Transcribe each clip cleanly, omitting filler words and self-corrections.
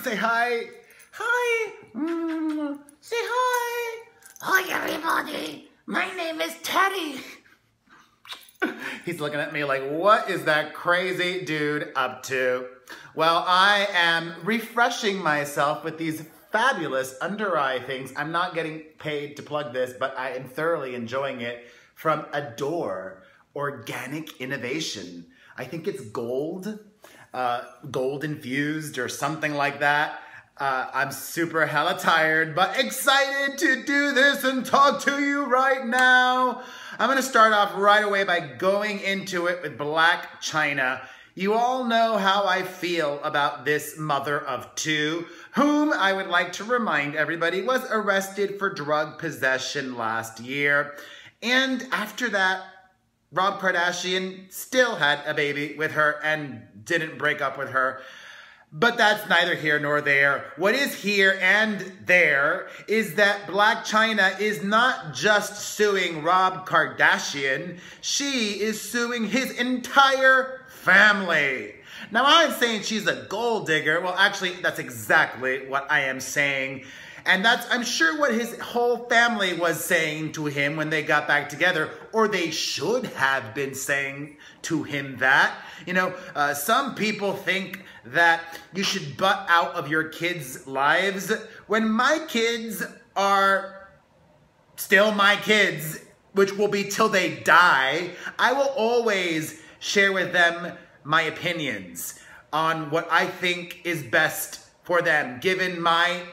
Say hi. Hi. Say hi. Hi, everybody. My name is Teddy. He's looking at me like, what is that crazy dude up to? Well, I am refreshing myself with these fabulous under eye things. I'm not getting paid to plug this, but I am thoroughly enjoying it from Adore Organic Innovation. I think it's gold infused or something like that. I'm super hella tired, but excited to do this and talk to you right now. I'm gonna start off right away by going into it with Blac Chyna. You all know how I feel about this mother of two, whom I would like to remind everybody was arrested for drug possession last year. And after that, Rob Kardashian still had a baby with her and didn't break up with her. But that's neither here nor there. What is here and there is that Blac Chyna is not just suing Rob Kardashian, she is suing his entire family. Now, I'm saying she's a gold digger. Well, actually, that's exactly what I am saying. And that's, I'm sure, what his whole family was saying to him when they got back together, or they should have been saying to him that. You know, some people think that you should butt out of your kids' lives. When my kids are still my kids, which will be till they die, I will always share with them my opinions on what I think is best for them, given my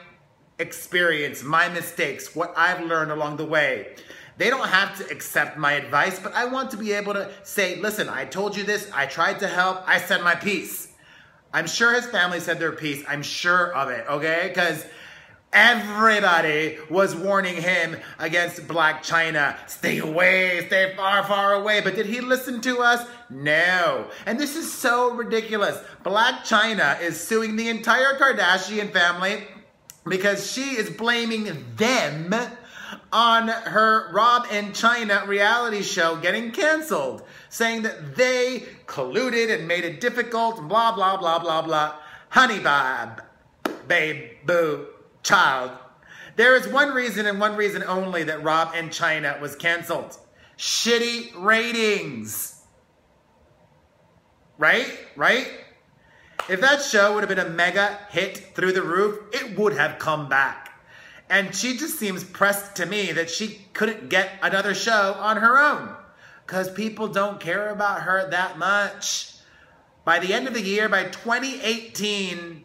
experience, my mistakes, what I've learned along the way. They don't have to accept my advice, but I want to be able to say, listen, I told you this, I tried to help, I said my piece. I'm sure his family said their piece, I'm sure of it, okay? Because everybody was warning him against Blac Chyna. Stay away, stay far, far away. But did he listen to us? No. And this is so ridiculous. Blac Chyna is suing the entire Kardashian family because she is blaming them on her Rob and Chyna reality show getting canceled, saying that they colluded and made it difficult, blah, blah, blah, blah, blah. Honey Bob, babe, boo, child. There is one reason and one reason only that Rob and Chyna was canceled. Shitty ratings. Right? Right? If that show would have been a mega hit through the roof, it would have come back. And she just seems pressed to me that she couldn't get another show on her own because people don't care about her that much. By the end of the year, by 2018,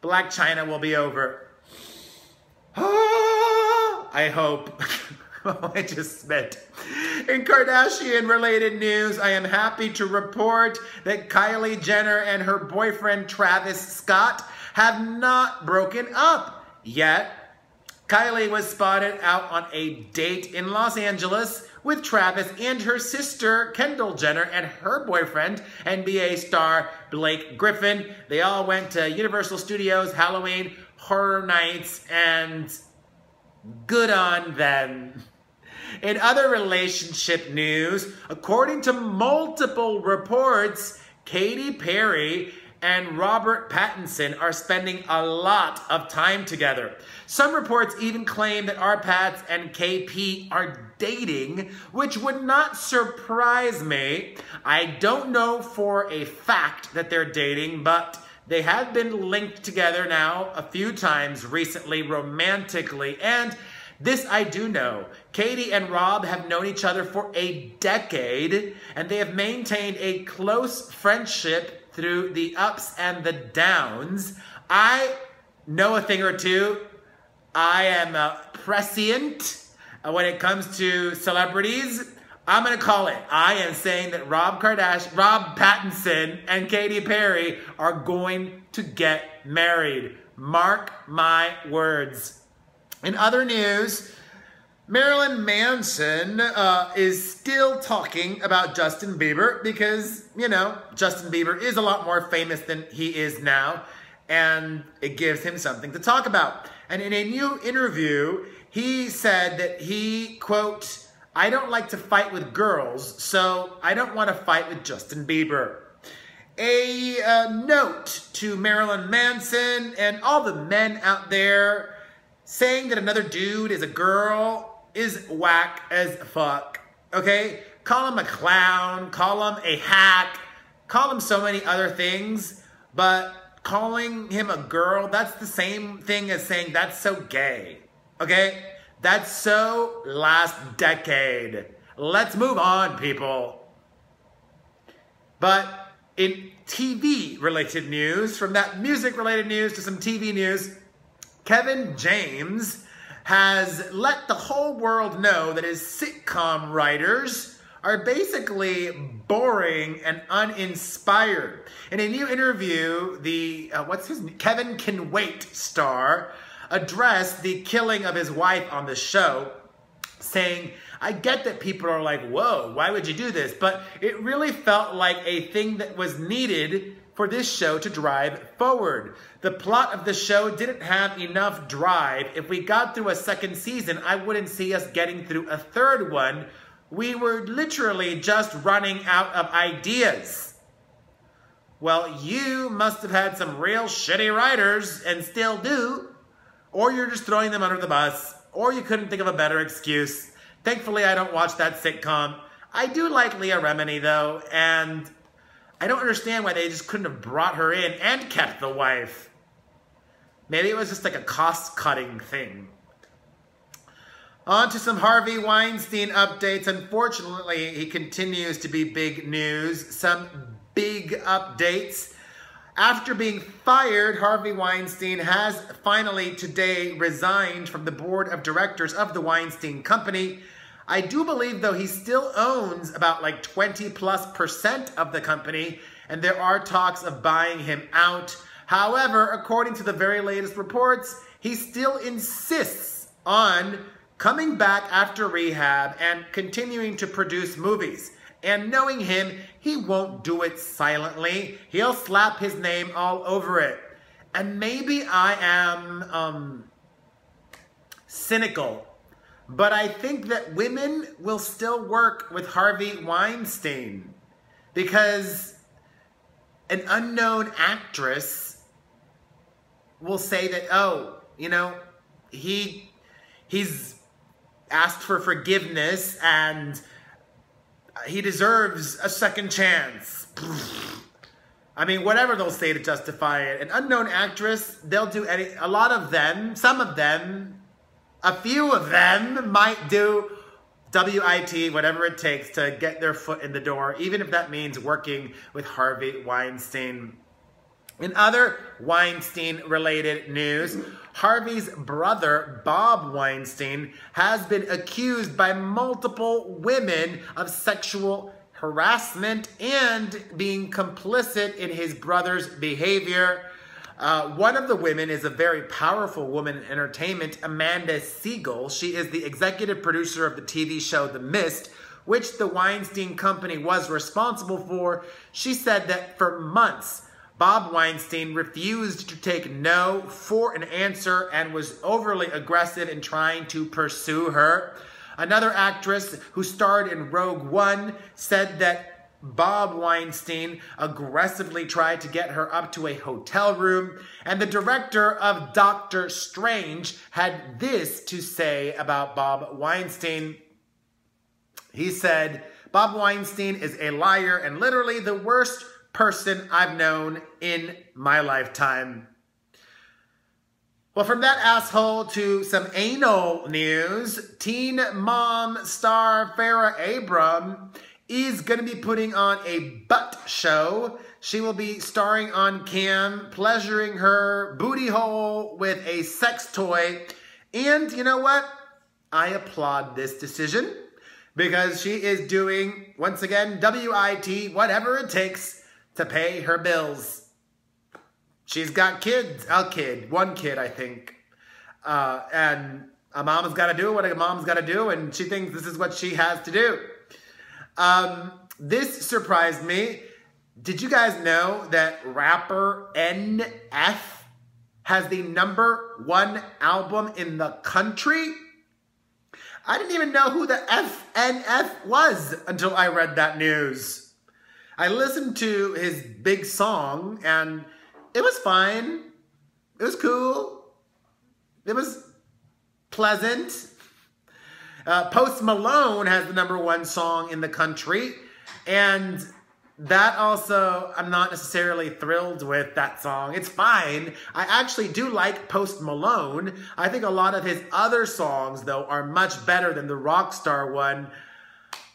Blac Chyna will be over. I hope. I just spit. In Kardashian-related news, I am happy to report that Kylie Jenner and her boyfriend Travis Scott have not broken up yet. Kylie was spotted out on a date in Los Angeles with Travis and her sister Kendall Jenner and her boyfriend, NBA star Blake Griffin. They all went to Universal Studios Halloween Horror Nights, and good on them. In other relationship news, according to multiple reports, Katy Perry and Robert Pattinson are spending a lot of time together. Some reports even claim that R. Pats and KP are dating, which would not surprise me. I don't know for a fact that they're dating, but they have been linked together now a few times recently romantically, and this I do know. Katy and Rob have known each other for a decade, and they have maintained a close friendship through the ups and the downs. I know a thing or two. I am prescient when it comes to celebrities. I'm going to call it. I am saying that Rob Pattinson and Katy Perry are going to get married. Mark my words. In other news, Marilyn Manson is still talking about Justin Bieber because, you know, Justin Bieber is a lot more famous than he is now, and it gives him something to talk about. And in a new interview, he said that he, quote, "I don't like to fight with girls, so I don't want to fight with Justin Bieber." a note to Marilyn Manson and all the men out there saying that another dude is a girl is whack as fuck, okay? Call him a clown, call him a hack, call him so many other things, but calling him a girl, that's the same thing as saying that's so gay, okay? That's so last decade. Let's move on, people. But in TV-related news, from that music-related news to some TV news, Kevin James has let the whole world know that his sitcom writers are basically boring and uninspired. In a new interview, the, Kevin Can Wait star addressed the killing of his wife on the show, saying, I get that people are like, whoa, why would you do this? But it really felt like a thing that was needed for this show to drive forward. The plot of the show didn't have enough drive. If we got through a second season, I wouldn't see us getting through a third one. We were literally just running out of ideas. Well, you must have had some real shitty writers and still do, or you're just throwing them under the bus, or you couldn't think of a better excuse. Thankfully, I don't watch that sitcom. I do like Leah Remini, though, and I don't understand why they just couldn't have brought her in and kept the wife. Maybe it was just like a cost-cutting thing. On to some Harvey Weinstein updates. Unfortunately, he continues to be big news. Some big updates. After being fired, Harvey Weinstein has finally today resigned from the board of directors of the Weinstein Company. I do believe, though, he still owns about like 20+% of the company, and there are talks of buying him out. However, according to the very latest reports, he still insists on coming back after rehab and continuing to produce movies. And knowing him, he won't do it silently. He'll slap his name all over it. And maybe I am cynical, but I think that women will still work with Harvey Weinstein because an unknown actress will say that, oh, you know, he's asked for forgiveness and he deserves a second chance. I mean, whatever they'll say to justify it. An unknown actress, they'll do a lot of them, some of them, a few of them might do WIT, whatever it takes to get their foot in the door, even if that means working with Harvey Weinstein. In other Weinstein-related news, Harvey's brother, Bob Weinstein, has been accused by multiple women of sexual harassment and being complicit in his brother's behavior. One of the women is a very powerful woman in entertainment, Amanda Siegel. She is the executive producer of the TV show The Mist, which the Weinstein Company was responsible for. She said that for months, Bob Weinstein refused to take no for an answer and was overly aggressive in trying to pursue her. Another actress who starred in Rogue One said that Bob Weinstein aggressively tried to get her up to a hotel room. And the director of Doctor Strange had this to say about Bob Weinstein. He said, Bob Weinstein is a liar and literally the worst person I've known in my lifetime. Well, from that asshole to some anal news, Teen Mom star Farrah Abraham is going to be putting on a butt show. She will be starring on cam, pleasuring her booty hole with a sex toy. And you know what? I applaud this decision because she is doing, once again, WIT, whatever it takes to pay her bills. She's got kids, one kid, I think. And a mom's got to do what a mom's got to do, and she thinks this is what she has to do. This surprised me. Did you guys know that rapper NF has the #1 album in the country? I didn't even know who the FNF was until I read that news. I listened to his big song, and it was fine. It was cool. It was pleasant. Post Malone has the #1 song in the country, and that also, I'm not necessarily thrilled with that song. It's fine. I actually do like Post Malone. I think a lot of his other songs, though, are much better than the Rockstar one.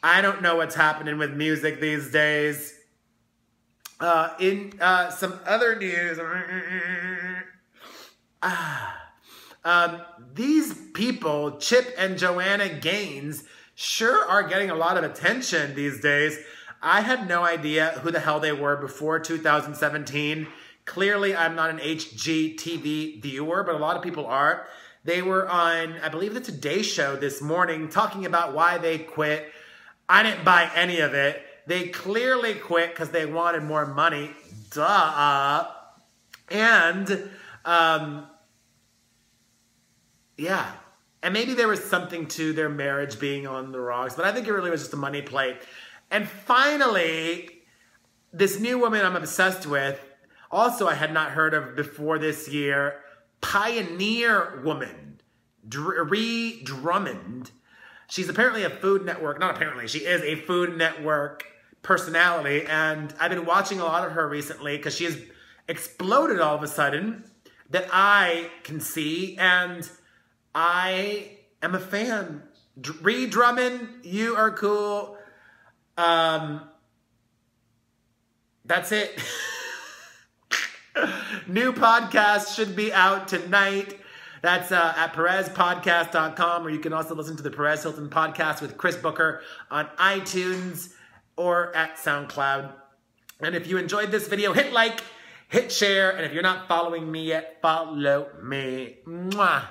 I don't know what's happening with music these days. In some other news, these people, Chip and Joanna Gaines, sure are getting a lot of attention these days. I had no idea who the hell they were before 2017. Clearly, I'm not an HGTV viewer, but a lot of people are. They were on, I believe, the Today Show this morning talking about why they quit. I didn't buy any of it. They clearly quit because they wanted more money. Duh. And, yeah. And maybe there was something to their marriage being on the rocks, but I think it really was just a money play. And finally, this new woman I'm obsessed with, also I had not heard of before this year, Pioneer Woman, Ree Drummond. She's apparently a Food Network, not apparently, she is a Food Network personality, and I've been watching a lot of her recently because she has exploded all of a sudden that I can see, and I am a fan. Ree Drummond, you are cool. That's it. New podcast should be out tonight. That's at PerezPodcast.com, or you can also listen to the Perez Hilton podcast with Chris Booker on iTunes or at SoundCloud. And if you enjoyed this video, hit like, hit share, and if you're not following me yet, follow me. Mwah.